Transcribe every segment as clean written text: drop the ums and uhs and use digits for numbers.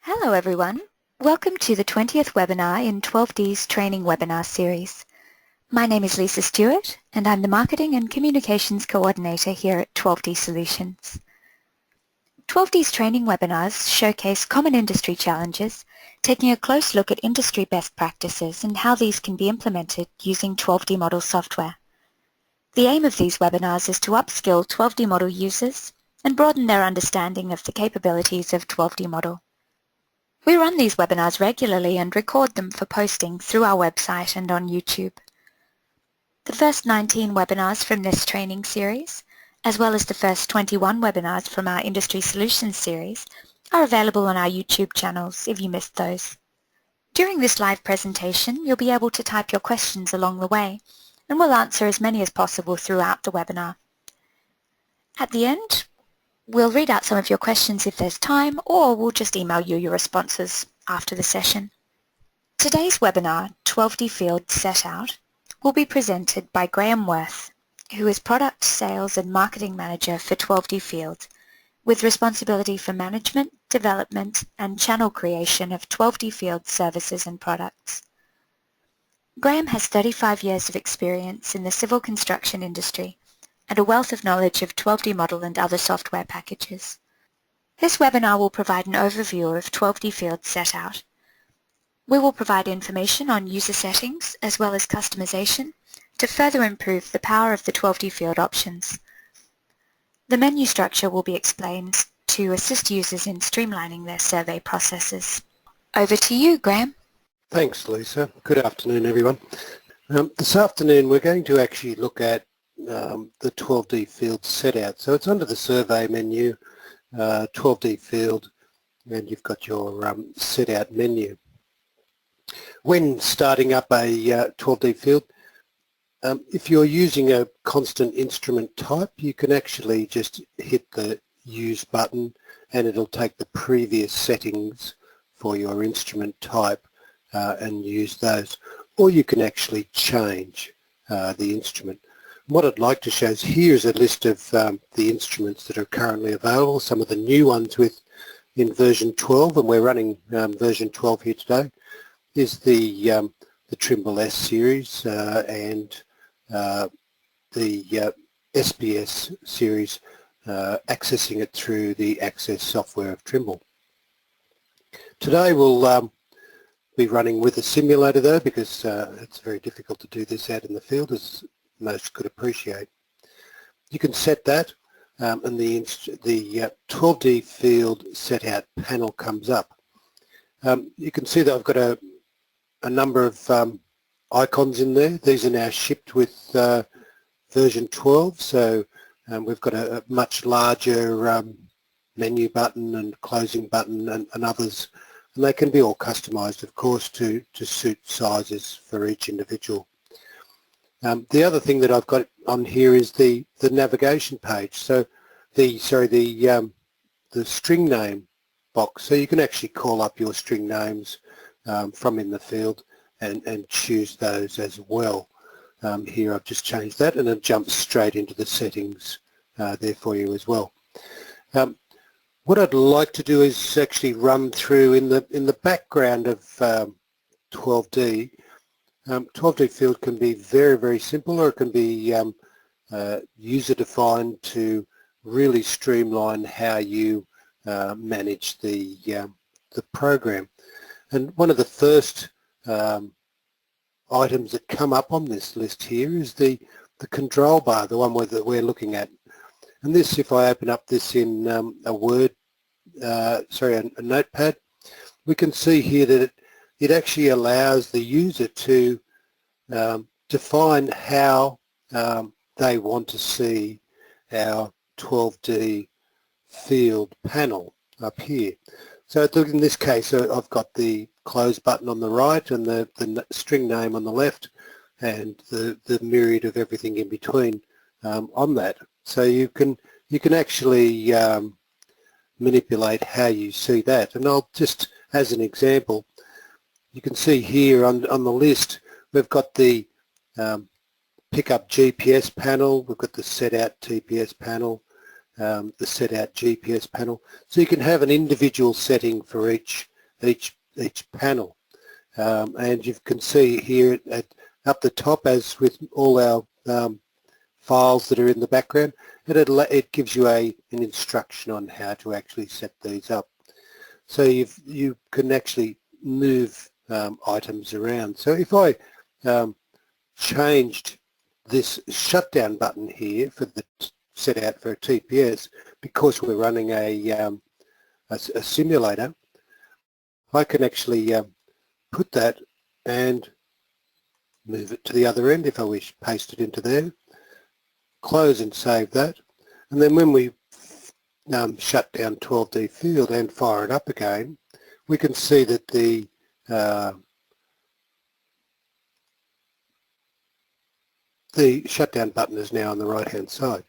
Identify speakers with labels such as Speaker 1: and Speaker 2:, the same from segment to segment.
Speaker 1: Hello everyone. Welcome to the 20th webinar in 12D's training webinar series. My name is Lisa Stewart and I'm the Marketing and Communications Coordinator here at 12D Solutions. 12D's training webinars showcase common industry challenges, taking a close look at industry best practices and how these can be implemented using 12D model software. The aim of these webinars is to upskill 12D model users and broaden their understanding of the capabilities of 12D model. We run these webinars regularly and record them for posting through our website and on YouTube. The first 19 webinars from this training series, as well as the first 21 webinars from our Industry Solutions series, are available on our YouTube channels if you missed those. During this live presentation, you'll be able to type your questions along the way, and we'll answer as many as possible throughout the webinar. At the end, we'll read out some of your questions if there's time, or we'll just email you your responses after the session. Today's webinar, 12D Field Setout, will be presented by Wirth, who is Product Sales and Marketing Manager for 12D Field, with responsibility for management, development and channel creation of 12D Field services and products. Graham has 35 years of experience in the civil construction industry and a wealth of knowledge of 12D model and other software packages. This webinar will provide an overview of 12D Field Setout. We will provide information on user settings as well as customization to further improve the power of the 12D Field options. The menu structure will be explained to assist users in streamlining their survey processes. Over to you, Graham.
Speaker 2: Thanks, Lisa. Good afternoon, everyone. This afternoon we're going to actually look at the 12D Field Setout. So it's under the survey menu, 12D Field, and you've got your Setout menu. When starting up a 12D Field, if you're using a constant instrument type, you can actually just hit the Use button and it'll take the previous settings for your instrument type and use those. Or you can actually change the instrument. What I'd like to show here is a list of the instruments that are currently available, some of the new ones in version 12, and we're running version 12 here today, is the Trimble S series and the SBS series, accessing it through the Access software of Trimble. Today we'll be running with a simulator though, because it's very difficult to do this out in the field, as most could appreciate. You can set that and the 12D Field Setout panel comes up. You can see that I've got a number of icons in there. These are now shipped with version 12, so we've got a much larger menu button and closing button and others, and they can be all customized, of course, to suit sizes for each individual. The other thing that I've got on here is the navigation page. So the string name box. So you can actually call up your string names from in the field and choose those as well. Here I've just changed that and it jumps straight into the settings there for you as well. What I'd like to do is actually run through in the background of 12D. 12D Field can be very, very simple, or it can be user-defined to really streamline how you manage the program. And one of the first items that come up on this list here is the control bar, the one that we're looking at. And this, if I open up this in a notepad, we can see here that it actually allows the user to define how they want to see our 12D Field panel up here. So in this case, I've got the close button on the right and the string name on the left, and the myriad of everything in between on that. So you can actually manipulate how you see that. And I'll just, as an example, you can see here on the list, we've got the pickup GPS panel, we've got the Setout TPS panel, the Setout GPS panel. So you can have an individual setting for each each panel. And you can see here up the top, as with all our files that are in the background, it gives you an instruction on how to actually set these up. So you can actually move items around. So if I changed this shutdown button here for the set out for a TPS, because we're running a simulator, I can actually put that and move it to the other end if I wish, paste it into there, close and save that, and then when we shut down 12D Field and fire it up again, we can see that the shutdown button is now on the right hand side.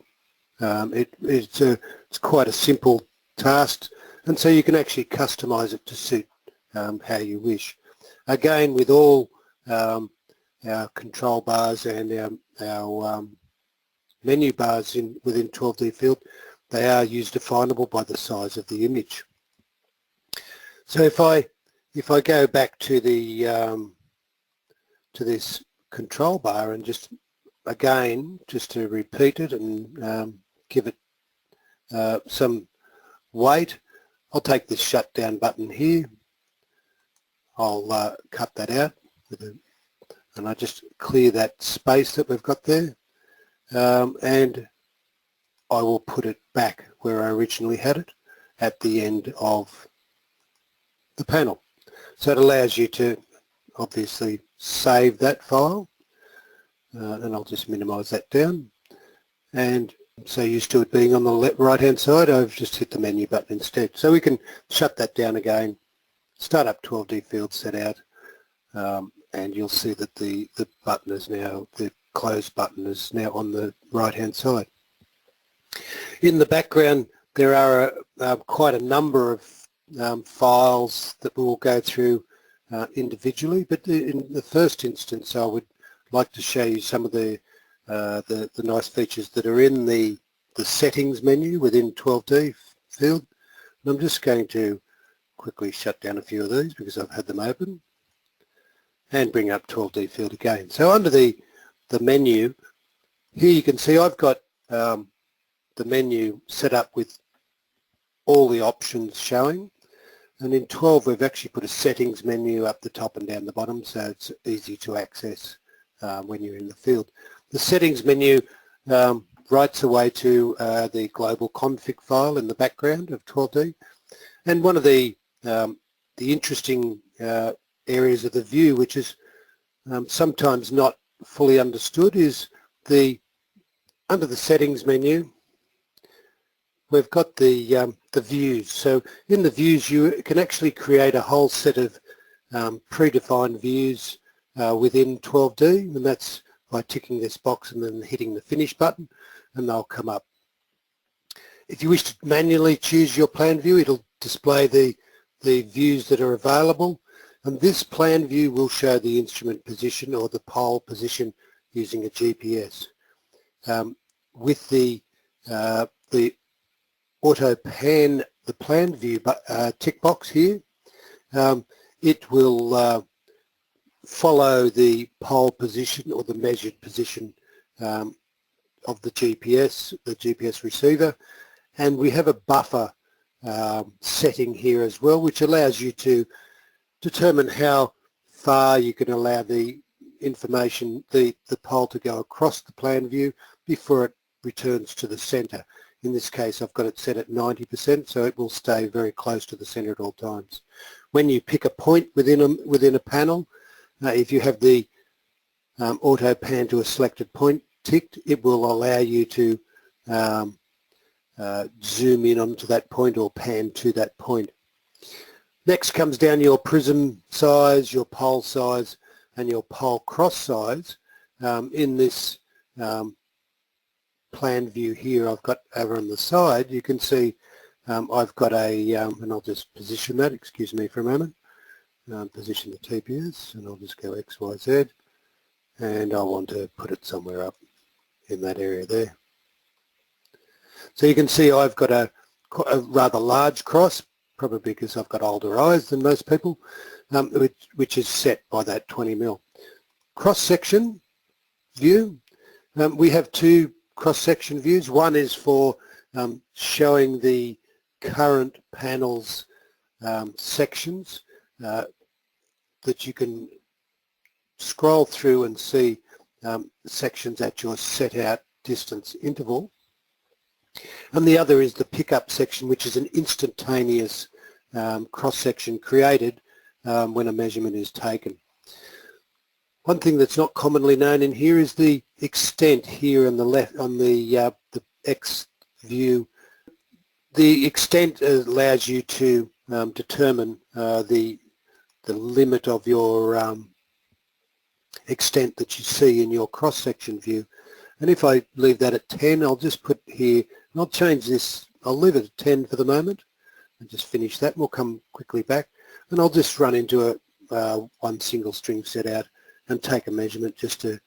Speaker 2: It's quite a simple task, and so you can actually customize it to suit how you wish. Again, with all our control bars and our menu bars within 12D Field, they are user definable by the size of the image. So if I go back to the to this control bar and just to repeat it and give it some weight, I'll take this shutdown button here. I'll cut that out and I just clear that space that we've got there, and I will put it back where I originally had it at the end of the panel. So it allows you to obviously save that file, and I'll just minimize that down. And so used to it being on the right hand side, I've just hit the menu button instead. So we can shut that down again, start up 12D Field Setout, and you'll see that the button is now, the close button is now on the right hand side. In the background there are quite a number of files that we will go through individually, but in the first instance I would like to show you some of the nice features that are in the settings menu within 12D Field. And I'm just going to quickly shut down a few of these because I've had them open, and bring up 12D Field again. So under the menu here, you can see I've got the menu set up with all the options showing, and in 12 we've actually put a settings menu up the top and down the bottom, so it's easy to access when you're in the field. The settings menu writes away to the global config file in the background of 12D, and one of the interesting areas of the view, which is sometimes not fully understood, is under the settings menu we've got the views. So in the views you can actually create a whole set of predefined views within 12D, and that's by ticking this box and then hitting the finish button, and they'll come up. If you wish to manually choose your plan view, it'll display the views that are available, and this plan view will show the instrument position or the pole position using a GPS. With the auto pan, the plan view tick box here, it will follow the pole position or the measured position of the GPS receiver, and we have a buffer setting here as well, which allows you to determine how far you can allow the information, the pole to go across the plan view before it returns to the center. In this case I've got it set at 90%, so it will stay very close to the center at all times. When you pick a point within a panel, if you have the auto pan to a selected point ticked, it will allow you to zoom in onto that point or pan to that point. Next comes down your prism size, your pole size, and your pole cross size. In this plan view here I've got over on the side, you can see I've got a, and I'll just position that, excuse me for a moment, position the TPS, and I'll just go X, Y, Z, and I want to put it somewhere up in that area there. So you can see I've got a rather large cross, probably because I've got older eyes than most people, which is set by that 20mm. Cross-section view. We have two cross-section views. One is for showing the current panel's sections that you can scroll through and see sections at your set out distance interval. And the other is the pickup section, which is an instantaneous cross-section created when a measurement is taken. One thing that's not commonly known in here is the extent here on the left, on the X view. The extent allows you to determine the limit of your extent that you see in your cross-section view. And if I leave that at 10, I'll just put here, and I'll change this, I'll leave it at 10 for the moment, and just finish that, and we'll come quickly back. And I'll just run into one single string set out and take a measurement just to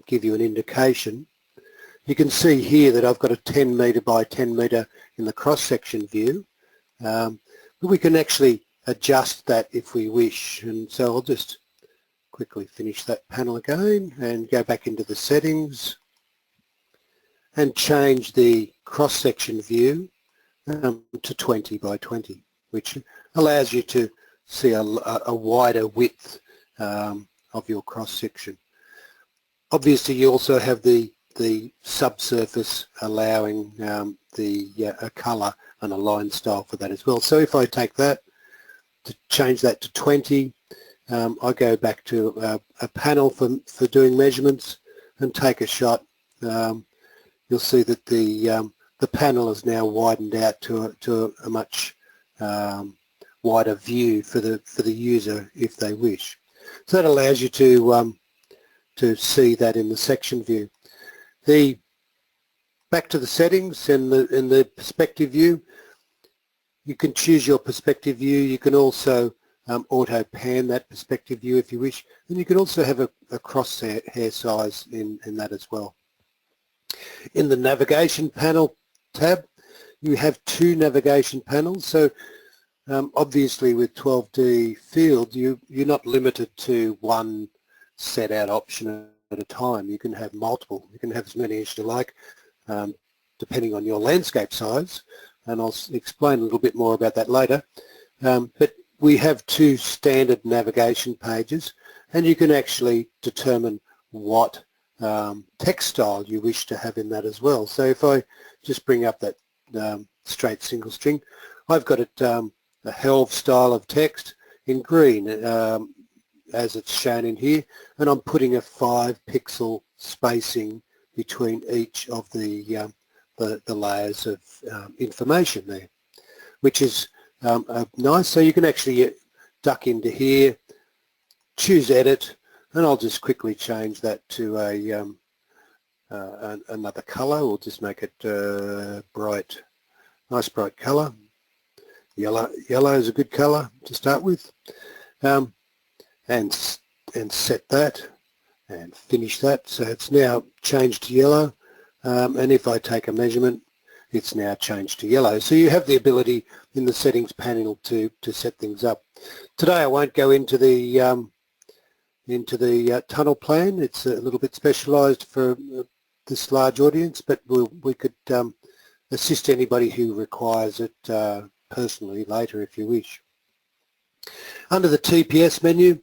Speaker 2: give you an indication. You can see here that I've got a 10 metre by 10 metre in the cross-section view, but we can actually adjust that if we wish. And so I'll just quickly finish that panel again and go back into the settings and change the cross-section view to 20 by 20, which allows you to see a wider width of your cross-section. Obviously you also have the subsurface allowing a colour and a line style for that as well. So if I take that, to change that to 20, I go back to a panel for doing measurements and take a shot. You'll see that the panel is now widened out to a much wider view for the user if they wish. So that allows you to see that in the section view. Back to the settings in the perspective view, you can choose your perspective view. You can also auto pan that perspective view if you wish, and you can also have a crosshair size in that as well. In the navigation panel tab, you have two navigation panels. So obviously with 12D Field, you're not limited to one set out option at a time. You can have multiple. You can have as many as you like, depending on your landscape size, and I'll explain a little bit more about that later. But we have two standard navigation pages, and you can actually determine what text style you wish to have in that as well. So if I just bring up that straight single string, I've got it a helve style of text in green as it's shown in here, and I'm putting a 5-pixel spacing between each of the layers of information there, which is nice. So you can actually duck into here, choose edit, and I'll just quickly change that to another color. We'll just make it nice bright color. Yellow is a good color to start with, and set that and finish that. So it's now changed to yellow, and if I take a measurement, it's now changed to yellow. So you have the ability in the settings panel to set things up. Today I won't go into the tunnel plan. It's a little bit specialised for this large audience, but we could assist anybody who requires it personally later if you wish. Under the TPS menu,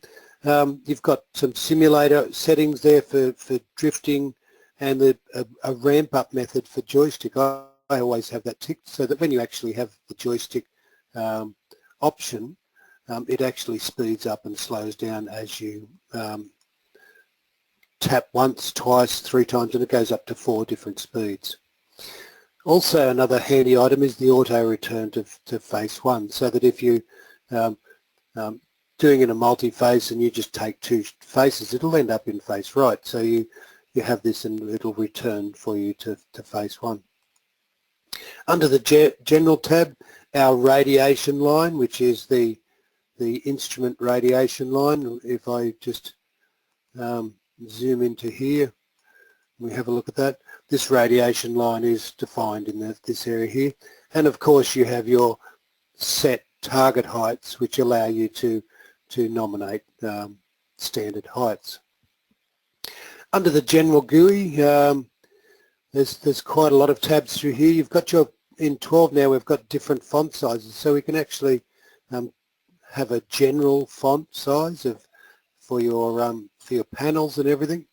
Speaker 2: you've got some simulator settings there for drifting, and a ramp up method for joystick. I always have that ticked so that when you actually have the joystick option, it actually speeds up and slows down as you tap once, twice, 3 times, and it goes up to 4 different speeds. Also, another handy item is the auto return to face 1, so that if you doing in a multi-face and you just take 2 faces, it'll end up in face right. So you have this and it'll return for you to face 1. Under the general tab, our radiation line, which is the instrument radiation line. If I just zoom into here, we have a look at that. This radiation line is defined in this area here, and of course you have your set target heights which allow you to nominate standard heights. Under the general GUI, there's quite a lot of tabs through here. You've got in 12 now we've got different font sizes, so we can actually have a general font size for your panels and everything.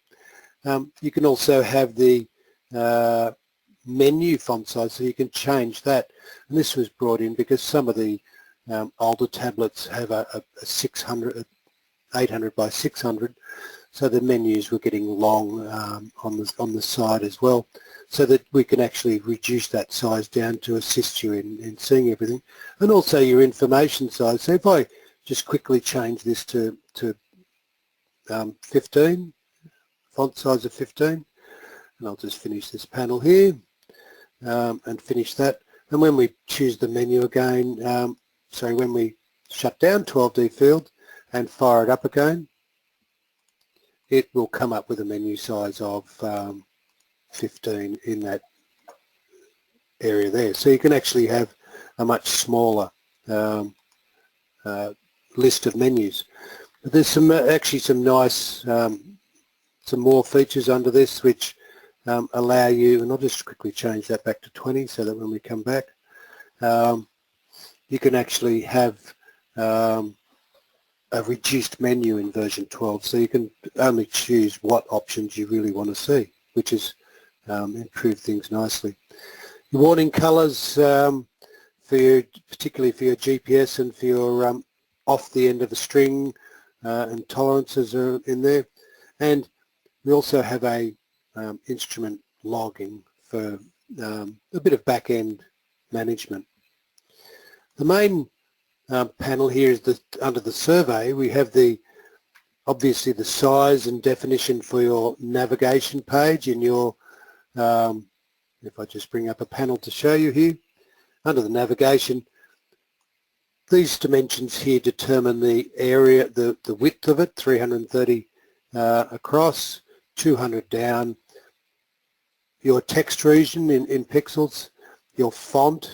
Speaker 2: You can also have the menu font size, so you can change that. And this was brought in because some of the older tablets have a 800 by 600, so the menus were getting long on the side as well, so that we can actually reduce that size down to assist you in seeing everything. And also your information size. So if I just quickly change this to 15, font size of 15, and I'll just finish this panel here and finish that. And when we choose the menu again, when we shut down 12D Field and fire it up again, it will come up with a menu size of 15 in that area there. So you can actually have a much smaller list of menus. But there's actually some nice, some more features under this which allow you, and I'll just quickly change that back to 20 so that when we come back, you can actually have a reduced menu in version 12, so you can only choose what options you really want to see, which has improved things nicely. Your warning colours, particularly for your GPS and for your off the end of a string and tolerances are in there. And we also have a instrument logging for a bit of back-end management. The main panel here is under the survey. We have obviously the size and definition for your navigation page in your, if I just bring up a panel to show you here, under the navigation, these dimensions here determine the area, the width of it, 330 across, 200 down, your text region in pixels, your font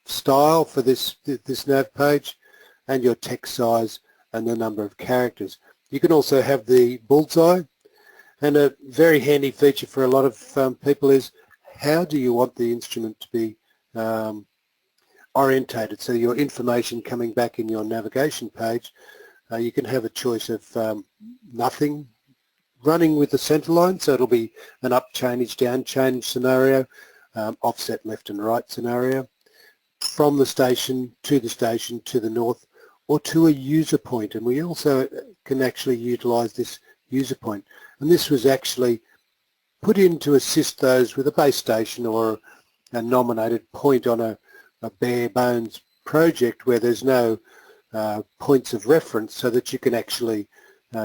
Speaker 2: style for this nav page, and your text size and the number of characters. You can also have the bullseye, and a very handy feature for a lot of people is how do you want the instrument to be orientated. So your information coming back in your navigation page, you can have a choice of nothing running with the center line, so it'll be an up change, down change scenario, offset left and right scenario, from the station to the north, or to a user point. And we also can actually utilize this user point. And this was actually put in to assist those with a base station or a nominated point on a bare bones project where there's no points of reference, so that you can actually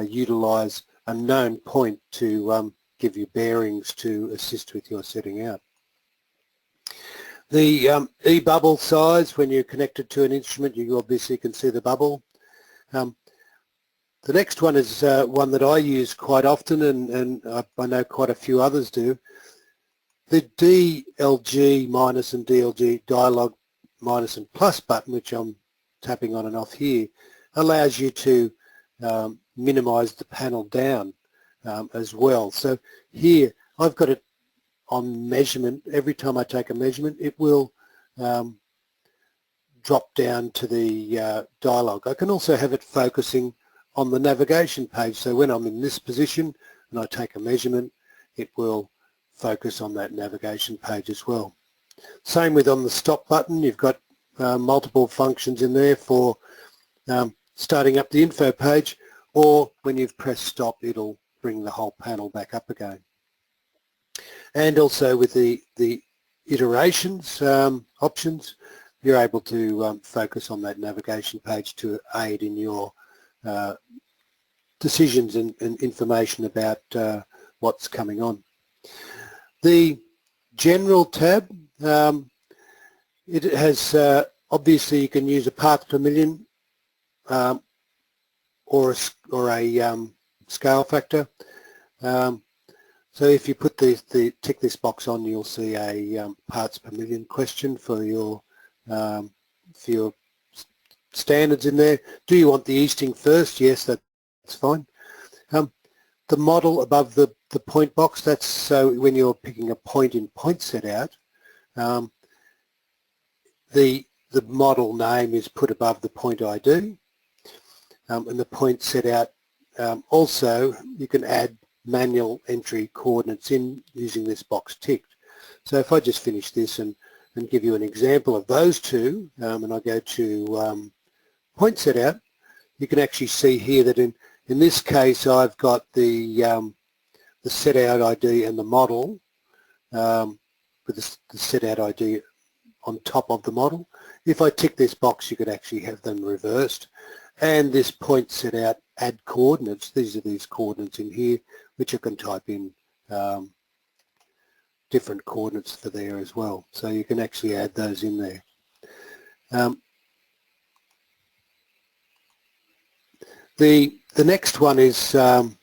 Speaker 2: utilize a known point to give you bearings to assist with your setting out. The e-bubble size, when you're connected to an instrument, you obviously can see the bubble. The next one is one that I use quite often, and I know quite a few others do. The DLG minus and DLG dialog minus and plus button, which I'm tapping on and off here, allows you to minimize the panel down as well. So here I've got it on measurement. Every time I take a measurement, it will drop down to the dialog. I can also have it focusing on the navigation page, so when I'm in this position and I take a measurement, it will focus on that navigation page as well. Same with on the stop button. You've got multiple functions in there for starting up the info page, or when you've pressed stop, it'll bring the whole panel back up again. And also with the iterations options, you're able to focus on that navigation page to aid in your decisions and information about what's coming on. The general tab, it has obviously you can use a parts per million or a scale factor. So if you put tick this box on, you'll see a parts per million question for your standards in there. Do you want the easting first? Yes, that's fine. The model above the point box, that's so when you're picking a point in Point Setout, the model name is put above the point ID, and the Point Setout also you can add manual entry coordinates in using this box ticked. So if I just finish this and give you an example of those two, and I go to Point Setout, you can actually see here that in this case I've got the Setout ID and the model with the Setout ID on top of the model. If I tick this box, you could actually have them reversed. And this Point Setout add coordinates, these are these coordinates in here, which I can type in different coordinates for there as well. So you can actually add those in there. The next one is in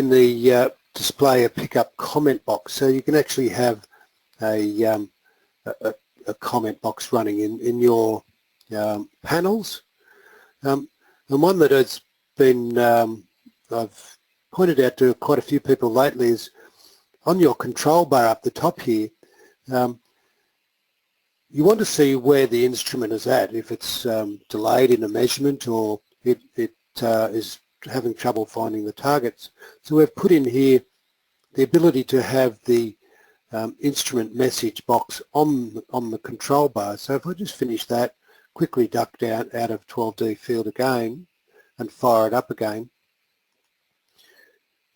Speaker 2: the display a pickup comment box. So you can actually have a comment box running in your panels. And one that has been I've pointed out to quite a few people lately is on your control bar up the top here. You want to see where the instrument is at, if it's delayed in a measurement or it is having trouble finding the targets. So we've put in here the ability to have the instrument message box on the control bar. So if I just finish that, quickly duck down out of 12D Field again and fire it up again,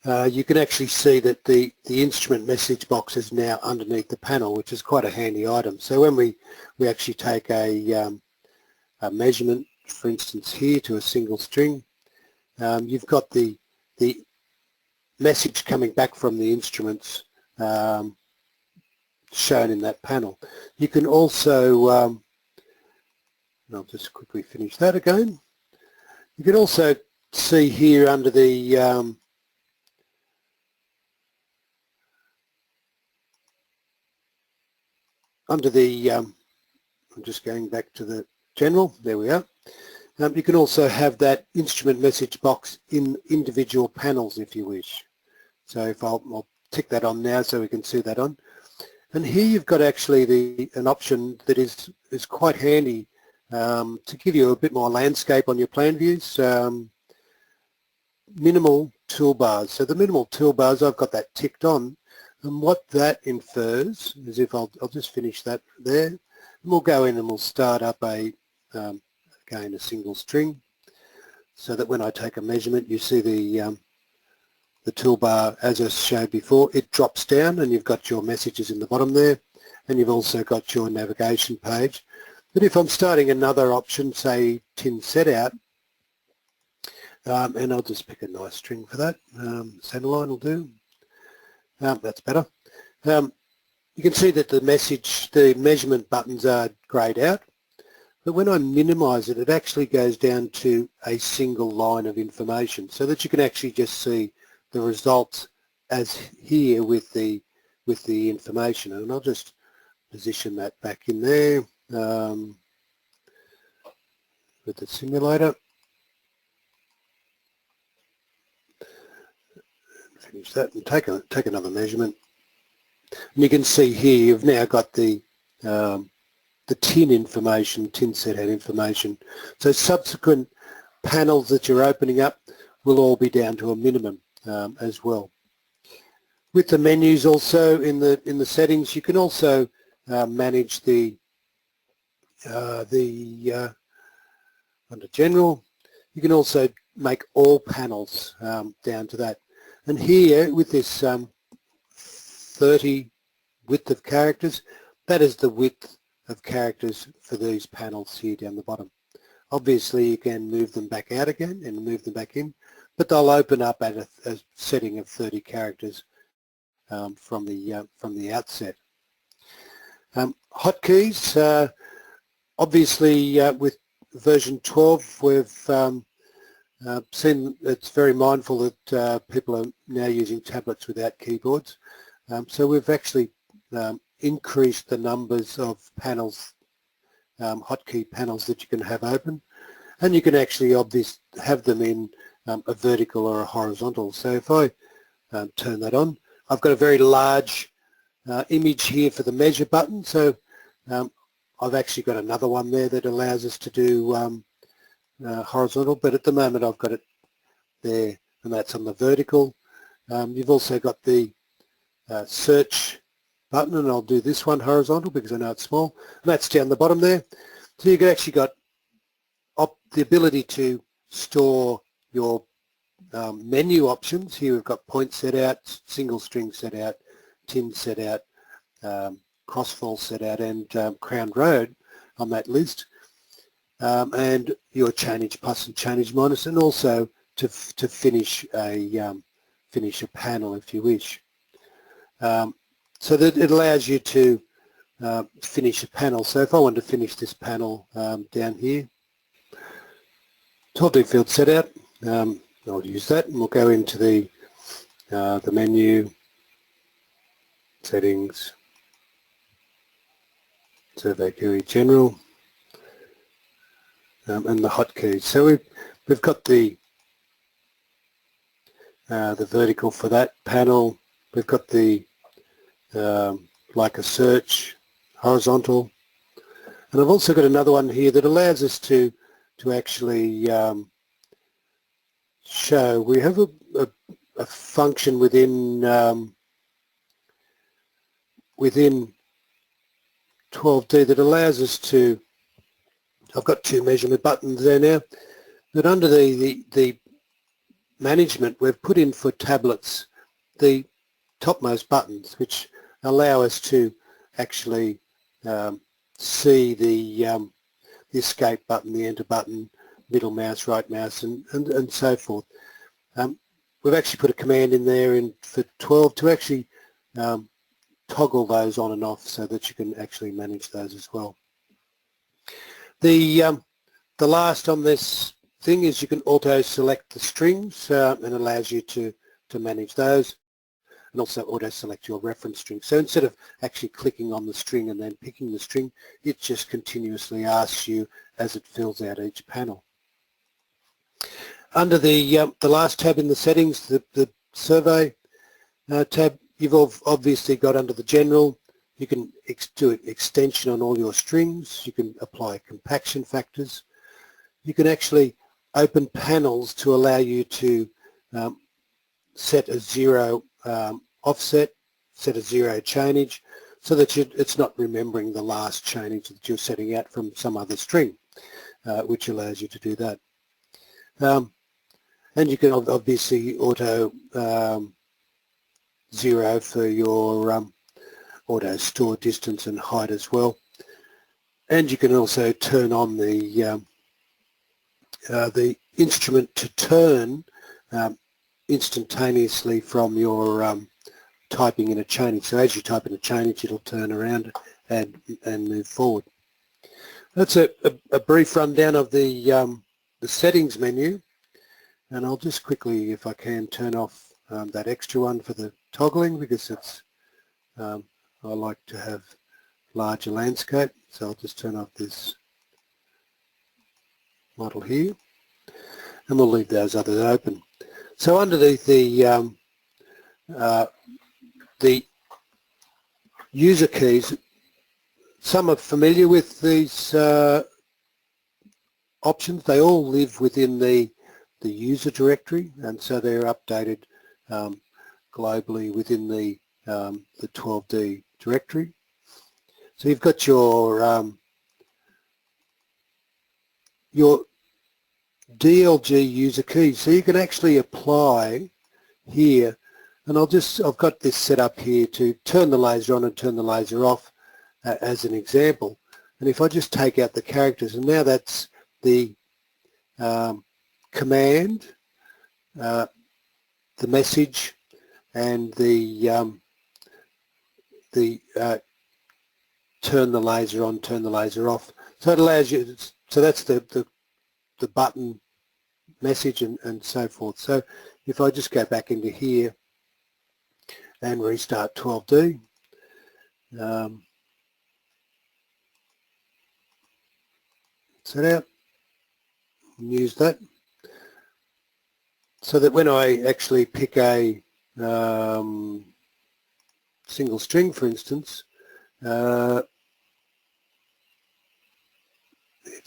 Speaker 2: you can actually see that the instrument message box is now underneath the panel, which is quite a handy item. So when we actually take a measurement, for instance here, to a single string, you've got the message coming back from the instruments shown in that panel. You can also, I'll just quickly finish that again. You can also see here under the I'm just going back to the general, there we are. You can also have that instrument message box in individual panels if you wish. So if I'll tick that on now so we can see that on. And here you've got actually an option that is quite handy to give you a bit more landscape on your plan views. Minimal toolbars. So the minimal toolbars, I've got that ticked on, and what that infers is, if I'll just finish that there, and we'll go in and we'll start up again a single string, so that when I take a measurement, you see the toolbar, as I showed before, it drops down and you've got your messages in the bottom there, and you've also got your navigation page. But if I'm starting another option, say tin Setout, and I'll just pick a nice string for that, centerline will do, that's better. You can see that the measurement buttons are greyed out, but when I minimise it, it actually goes down to a single line of information, so that you can actually just see the results as here with the information. And I'll just position that back in there with the simulator. Finish that and take another measurement. And you can see here you've now got the tin information, tin Setout information. So subsequent panels that you're opening up will all be down to a minimum as well. With the menus also in the settings, you can also manage the under general. You can also make all panels down to that. And here with this 30 width of characters, that is the width of characters for these panels here down the bottom. Obviously you can move them back out again and move them back in, but they'll open up at a setting of 30 characters from the outset. Hotkeys, obviously with version 12 we've seen it's very mindful that people are now using tablets without keyboards. So we've actually increased the numbers of panels, hotkey panels that you can have open. and you can actually have them in a vertical or a horizontal. So if I turn that on, I've got a very large image here for the measure button. So I've actually got another one there that allows us to do horizontal, but at the moment I've got it there, and that's on the vertical. You've also got the search button, and I'll do this one horizontal because I know it's small, and that's down the bottom there. So you've actually got the ability to store your menu options. Here we've got point set out, single string set out, tin set out, crossfall set out, and crown road on that list, and your chainage plus and chainage minus, and also to finish a panel if you wish. So that it allows you to finish a panel. So if I want to finish this panel down here, 12D Field Setout, I'll use that, and we'll go into the menu, settings, survey GUI general, and the hotkeys. So we've got the vertical for that panel. We've got the like a search, horizontal, and I've also got another one here that allows us to actually show. We have a function within within 12D that allows us to. I've got two measurement buttons there now, but under the management we've put in for tablets the topmost buttons, which allow us to actually see the escape button, the enter button, middle mouse, right mouse, and so forth. We've actually put a command in there for 12 to actually toggle those on and off so that you can actually manage those as well. The last on this thing is you can auto select the strings and it allows you to manage those, and also auto select your reference string. So instead of actually clicking on the string and then picking the string, it just continuously asks you as it fills out each panel. Under the last tab in the settings, the survey tab, you've obviously got under the general, you can do an extension on all your strings, you can apply compaction factors, you can actually open panels to allow you to set a 0 offset, set a 0 chainage, so that it's not remembering the last chainage that you're setting out from some other string, which allows you to do that. And you can obviously auto 0 for your auto store distance and height as well. And you can also turn on the instrument to turn instantaneously from your typing in a chainage. So as you type in a chainage, it'll turn around and move forward. That's a brief rundown of the settings menu, and I'll just quickly, if I can, turn off that extra one for the toggling, because it's I like to have larger landscape, so I'll just turn off this model here, and we'll leave those others open. So under the user keys, some are familiar with these options. They all live within the user directory, and so they're updated globally within the 12D directory. So you've got your DLG user keys, so you can actually apply here, and I've got this set up here to turn the laser on and turn the laser off as an example. And if I just take out the characters, and now that's the command, the message, and the turn the laser on, turn the laser off. So it allows you, so that's the button message and so forth. So if I just go back into here and restart 12D, set out, and use that, so that when I actually pick a single string, for instance, it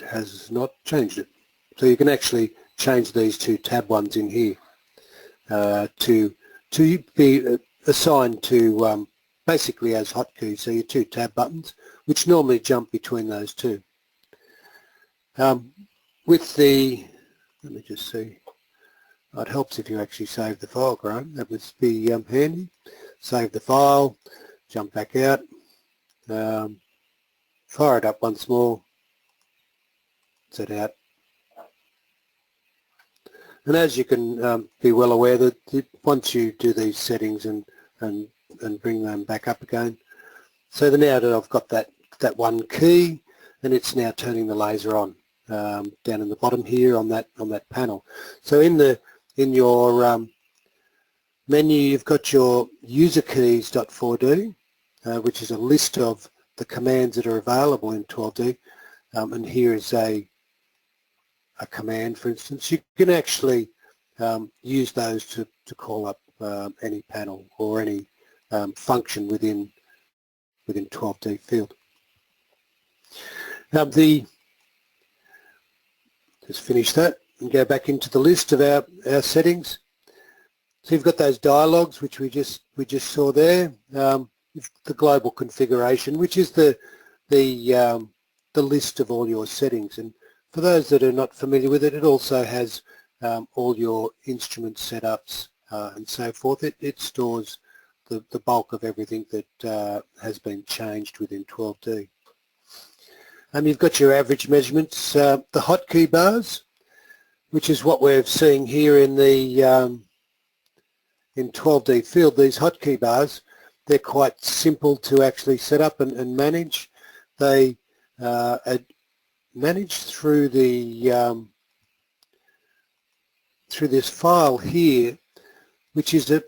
Speaker 2: has not changed it. So you can actually change these two tab ones in here to be assigned to basically as hotkeys, so your two tab buttons, which normally jump between those two. With the, let me just see, it helps if you actually save the file, Graham. That would be handy. Save the file, jump back out, fire it up once more, set out. And as you can be well aware that once you do these settings and bring them back up again, so now that I've got that one key, and it's now turning the laser on down in the bottom here on that panel. So in your menu, you've got your user keys.4d, which is a list of the commands that are available in 12D, and here is a command, for instance. You can actually use those to call up any panel or any function within 12D Field. Now just finish that and go back into the list of our settings. So you've got those dialogues which we just saw there. The global configuration, which is the list of all your settings, and for those that are not familiar with it, it also has all your instrument setups and so forth. It stores the bulk of everything that has been changed within 12D. You've got your average measurements, the hotkey bars, which is what we're seeing here in the in 12D Field. These hotkey bars, they're quite simple to actually set up and manage. They are managed through the through this file here, which is a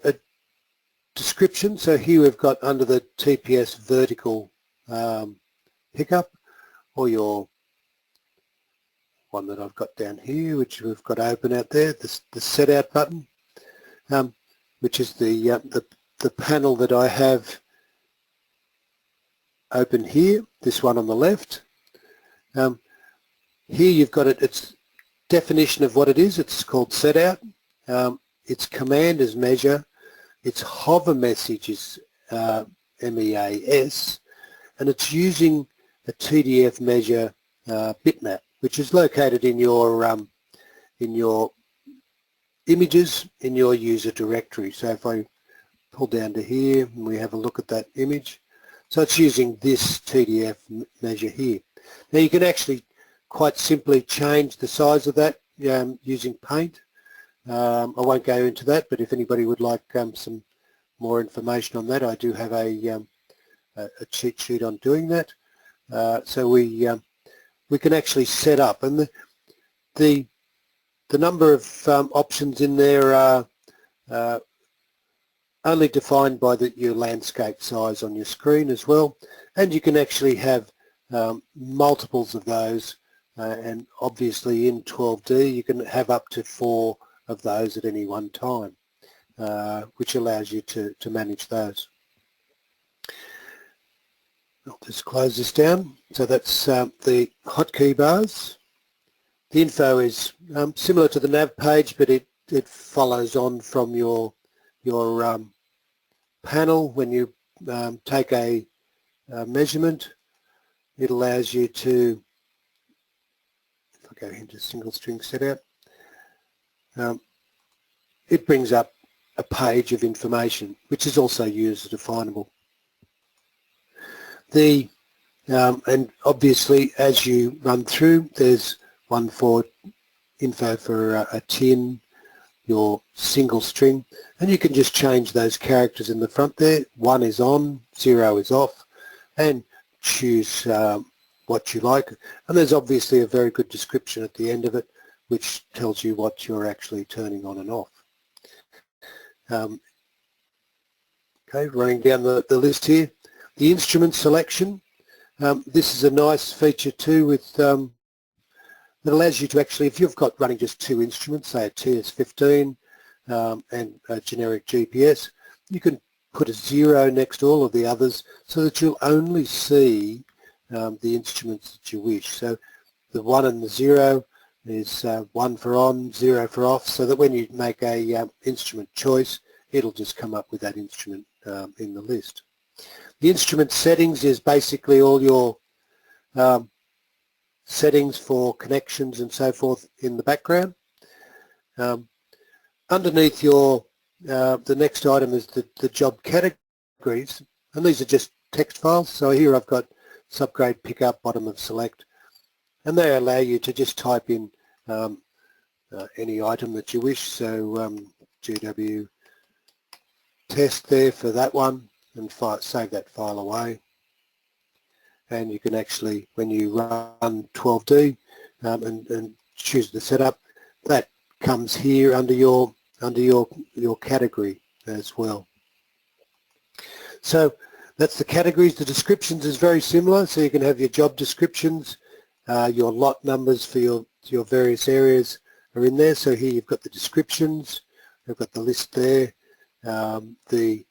Speaker 2: description. So here we've got under the TPS vertical pickup, or your one that I've got down here, which we've got open out there, the set out button, which is the panel that I have open here, this one on the left. Here you've got its definition of what it is. It's called set out. Its command is measure. Its hover message is MEAS, and it's using a TDF measure bitmap, which is located in your images in your user directory. So if I pull down to here and we have a look at that image, so it's using this TDF measure here. Now you can actually quite simply change the size of that using Paint. I won't go into that, but if anybody would like some more information on that, I do have a cheat sheet on doing that. So we can actually set up, and the number of options in there are only defined by your landscape size on your screen as well, and you can actually have multiples of those, and obviously in 12D you can have up to 4 of those at any one time, which allows you to manage those. I'll just close this down. So that's the hotkey bars. The info is similar to the nav page, but it follows on from your panel. When you take a measurement, it allows you to, if I go into single string setout, it brings up a page of information, which is also user definable. And obviously as you run through, there's one for info for a tin, your single string, and you can just change those characters in the front there. 1 is on, 0 is off, and choose what you like. And there's obviously a very good description at the end of it, which tells you what you're actually turning on and off. Okay, running down the list here. The instrument selection, this is a nice feature too with that allows you to actually, if you've got running just two instruments, say a TS15 and a generic GPS, you can put a 0 next to all of the others so that you'll only see the instruments that you wish. So the 1 and the 0 is 1 for on, 0 for off, so that when you make a instrument choice, it'll just come up with that instrument in the list. The instrument settings is basically all your settings for connections and so forth in the background. Underneath your the next item is the job categories, and these are just text files. So here I've got subgrade pickup, bottom of select, and they allow you to just type in any item that you wish. So GW test there for that one, and save that file away. And you can actually, when you run 12D and choose the setup, that comes here under your category as well. So that's the categories. The descriptions is very similar. So you can have your job descriptions, your lot numbers for your various areas are in there. So here you've got the descriptions. I've got the list there. The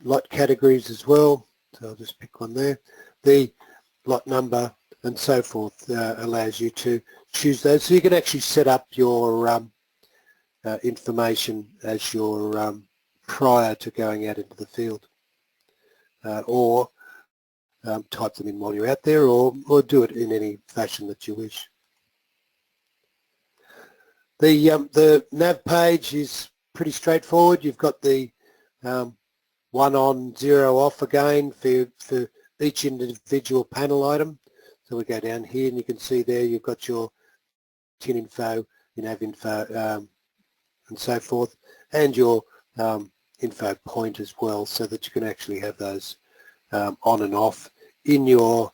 Speaker 2: lot categories as well. So I'll just pick one there. The lot number and so forth allows you to choose those. So you can actually set up your information as your prior to going out into the field, or type them in while you're out there, or do it in any fashion that you wish. The nav page is pretty straightforward. You've got the 1 on, 0 off again for each individual panel item. So we go down here and you can see there you've got your tin info, your nav info and so forth, and your info point as well, so that you can actually have those on and off in your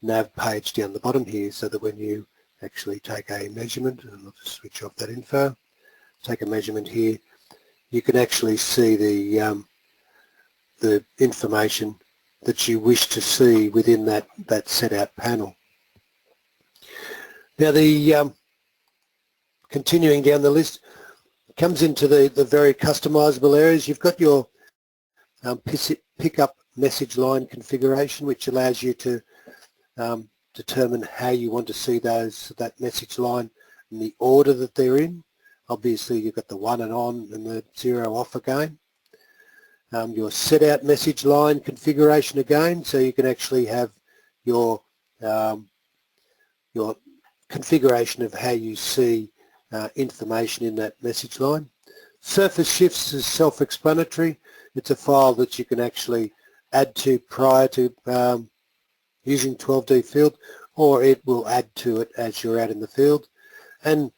Speaker 2: nav page down the bottom here, so that when you actually take a measurement, and I'll just switch off that info, take a measurement here, you can actually see the information that you wish to see within that set out panel. Now the continuing down the list comes into the very customizable areas. You've got your pickup message line configuration, which allows you to determine how you want to see that message line in the order that they're in. Obviously you've got the 1 and on and the 0 off again. Your set out message line configuration again, so you can actually have your configuration of how you see information in that message line. Surface shifts is self-explanatory. It's a file that you can actually add to prior to using 12D field, or it will add to it as you're out in the field. And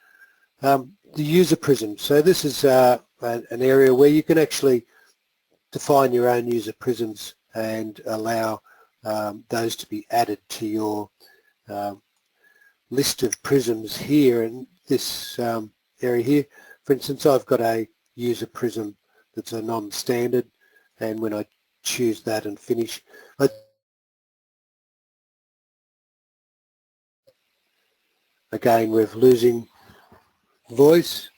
Speaker 2: the user prism. So this is an area where you can actually define your own user prisms and allow those to be added to your list of prisms here. And this area here, for instance, I've got a user prism that's a non-standard, and when I choose that and finish, again we're losing voice.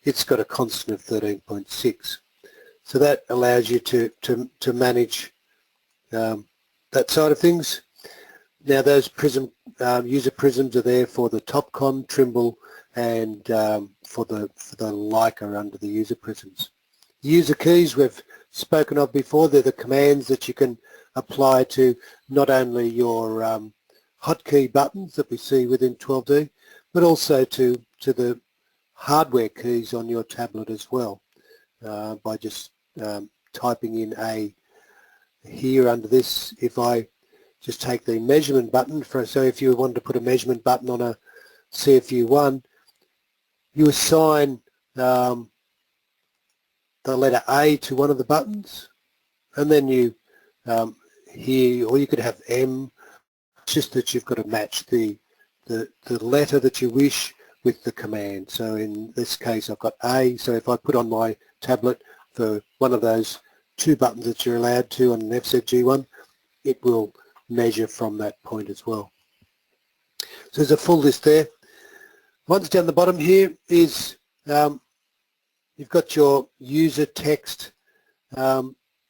Speaker 2: It's got a constant of 13.6. So that allows you to manage that side of things. Now those user prisms are there for the TopCon, Trimble, and for the Leica under the user prisms. The user keys we've spoken of before. They're the commands that you can apply to not only your hotkey buttons that we see within 12D, but also to the hardware keys on your tablet as well, by just typing in here under this. If I just take the measurement button, so if you wanted to put a measurement button on a CFU1, you assign the letter A to one of the buttons, and then you here, or you could have M. It's just that you've got to match the letter that you wish with the command. So in this case I've got A, so if I put on my tablet for one of those two buttons that you're allowed to on an FZG1, it will measure from that point as well. So there's a full list there. Once down the bottom here is you've got your user text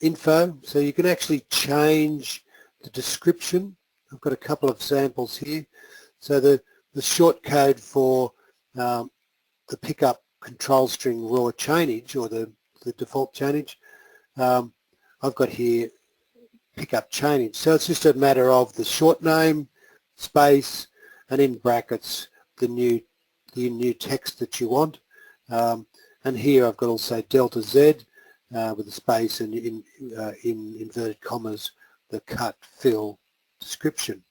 Speaker 2: info, so you can actually change the description. I've got a couple of samples here. So the short code for the pickup control string raw chainage, or the default chainage, I've got here pickup chainage. So it's just a matter of the short name, space, and in brackets the new text that you want. And here I've got also delta Z with a space and in inverted commas the cut fill description.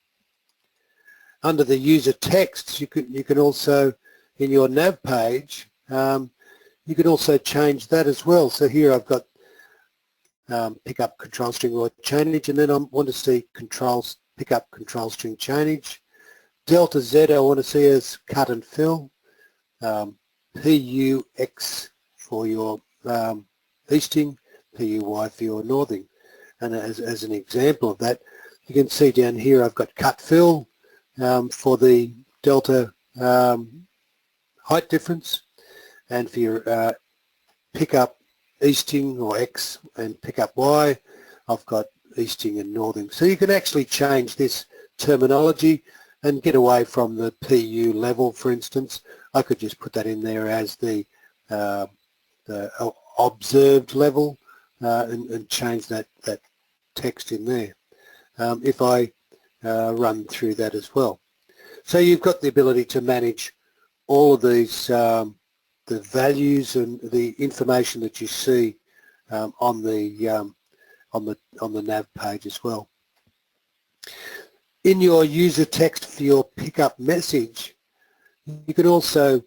Speaker 2: Under the user text, you can also, in your nav page, you can also change that as well. So here I've got pickup control string raw chainage, and then I want to see pickup control string chainage. Delta Z I want to see as cut and fill. PUX for your easting, PUY for your northing. And as an example of that, you can see down here I've got cut fill for the delta height difference, and for your pickup easting or X and pickup Y, I've got easting and northing. So you can actually change this terminology and get away from the PU level, for instance. I could just put that in there as the observed level and change that text in there if I run through that as well. So you've got the ability to manage all of these, the values and the information that you see on the nav page as well. In your user text for your pickup message, you can also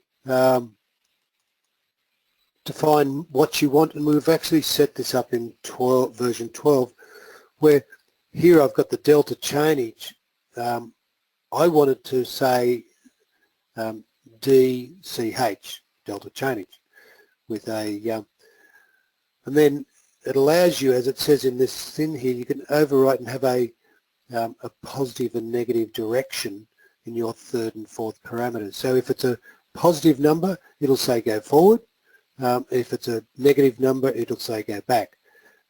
Speaker 2: define what you want, and we've actually set this up in version 12, where here I've got the delta chainage. I wanted to say DCH, delta chainage, with a and then it allows you, as it says in this thing here, you can overwrite and have a positive and negative direction in your third and fourth parameters. So if it's a positive number, it'll say go forward. If it's a negative number, it'll say go back.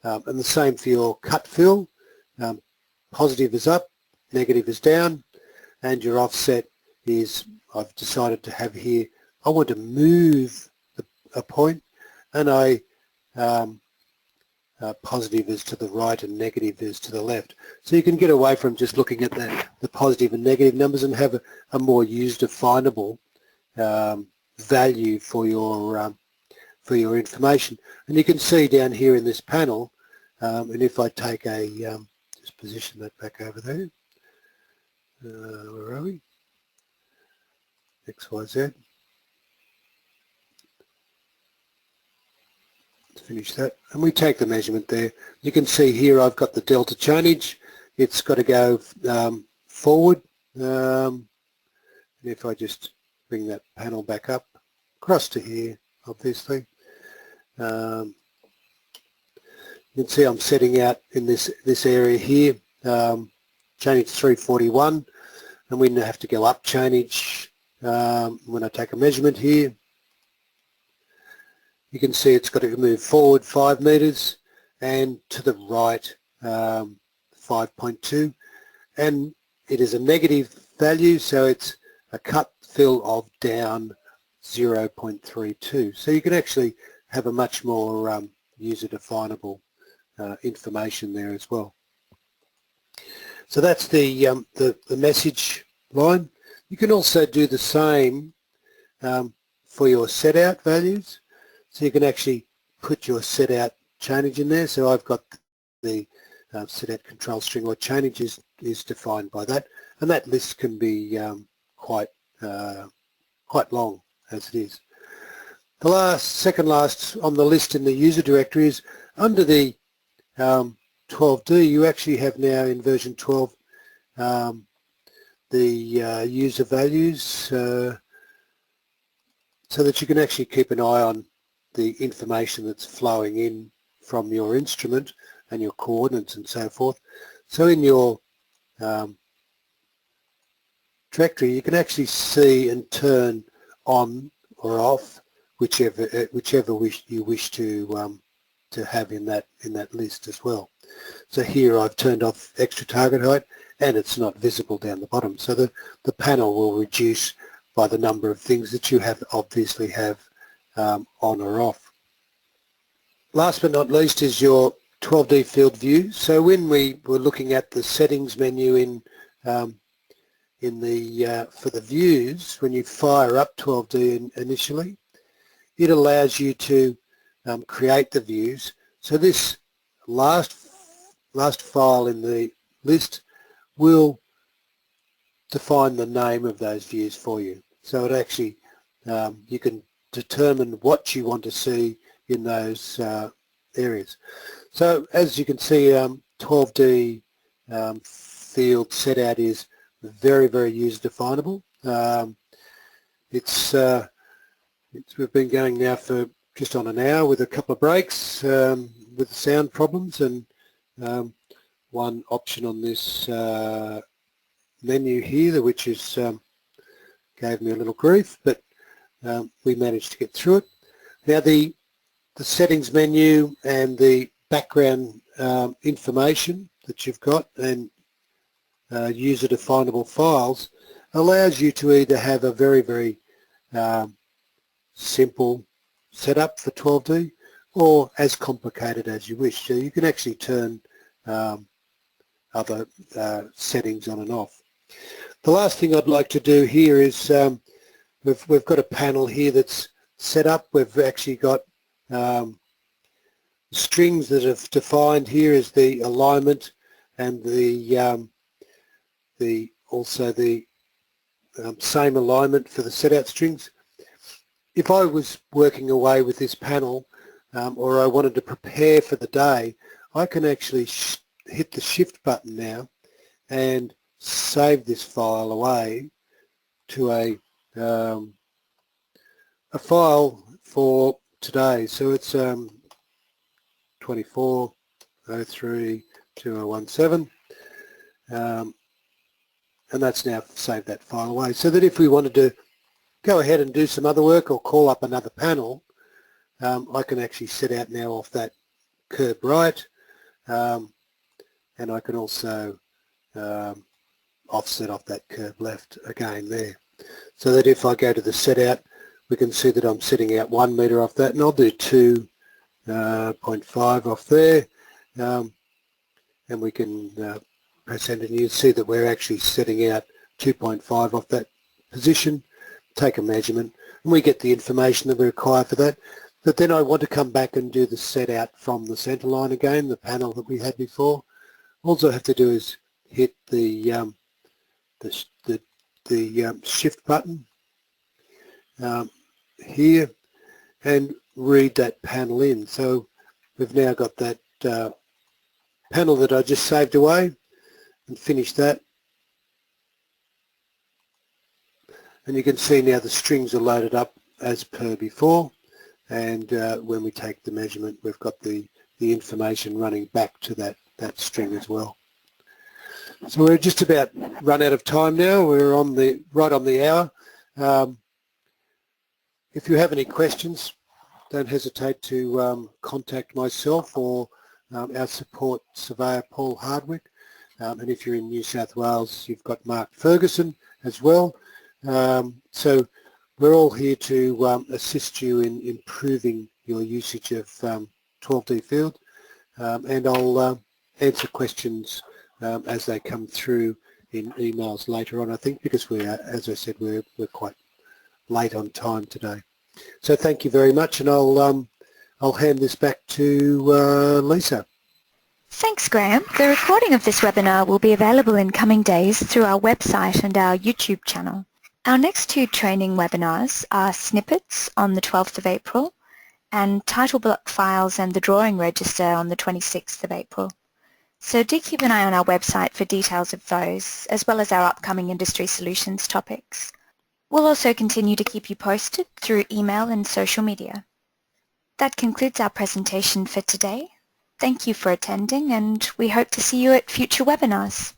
Speaker 2: And the same for your cut fill. Positive is up, negative is down, and your offset is, I've decided to have here, I want to move a point, and I positive is to the right and negative is to the left. So you can get away from just looking at the positive and negative numbers and have a more user-definable value for your information. And you can see down here in this panel, and if I take a, just position that back over there, where are we? X, Y, Z. To finish that, and we take the measurement there. You can see here I've got the delta chainage. It's got to go forward, and if I just bring that panel back up across to here, obviously you can see I'm setting out in this area here chainage 341, and we have to go up chainage when I take a measurement here. You can see it's got to move forward 5 meters and to the right 5.2, and it is a negative value, so it's a cut fill of down 0.32. So you can actually have a much more user-definable information there as well. So that's the message line. You can also do the same for your set-out values. So you can actually put your set-out chainage in there. So I've got the set-out control string or chainage is defined by that, and that list can be quite long as it is. The second last on the list in the user directory is under the 12D. You actually have now in version 12 the user values, so that you can actually keep an eye on the information that's flowing in from your instrument and your coordinates and so forth. So in your directory, you can actually see and turn on or off whichever you wish to have in that list as well. So here I've turned off extra target height, and it's not visible down the bottom. So the panel will reduce by the number of things that you obviously have on or off. Last but not least is your 12D field view. So when we were looking at the settings menu for the views, when you fire up 12D initially, it allows you to create the views. So this last file in the list will define the name of those views for you. So it actually, you can determine what you want to see in those areas. So as you can see, 12D field setout is very, very user definable. We've been going now for just on an hour with a couple of breaks with the sound problems, and one option on this menu here, which is gave me a little grief, but we managed to get through it. Now the settings menu and the background information that you've got and user definable files allows you to either have a very, very simple setup for 12D or as complicated as you wish. So you can actually turn other settings on and off. The last thing I'd like to do here is we've got a panel here that's set up. We've actually got strings that have defined here as the alignment and also the same alignment for the setout strings. If I was working away with this panel or I wanted to prepare for the day, I can actually hit the shift button now and save this file away to a file for today. So it's 24032017, and that's now saved that file away, so that if we wanted to go ahead and do some other work or call up another panel, I can actually set out now off that curb right, and I can also offset off that curb left again there, so that if I go to the setout, we can see that I'm setting out 1 metre off that, and I'll do 2.5 off there, and we can press enter, and you see that we're actually setting out 2.5 off that position, take a measurement, and we get the information that we require for that. But then I want to come back and do the set out from the centre line again, the panel that we had before. All I have to do is hit the shift button here and read that panel in. So we've now got that panel that I just saved away and finished that. And you can see now the strings are loaded up as per before, and when we take the measurement, we've got the information running back to that string as well. So we're just about run out of time now. We're on right on the hour. If you have any questions, don't hesitate to contact myself or our support surveyor Paul Hardwick, and if you're in New South Wales, you've got Mark Ferguson as well. So we're all here to assist you in improving your usage of 12D Field, and I'll answer questions as they come through in emails later on, I think, because as I said, we're quite late on time today. So thank you very much, and I'll hand this back to Lisa.
Speaker 1: Thanks, Graham. The recording of this webinar will be available in coming days through our website and our YouTube channel. Our next 2 training webinars are Snippets on the 12th of April and Title Block Files and the Drawing Register on the 26th of April. So do keep an eye on our website for details of those, as well as our upcoming industry solutions topics. We'll also continue to keep you posted through email and social media. That concludes our presentation for today. Thank you for attending, and we hope to see you at future webinars.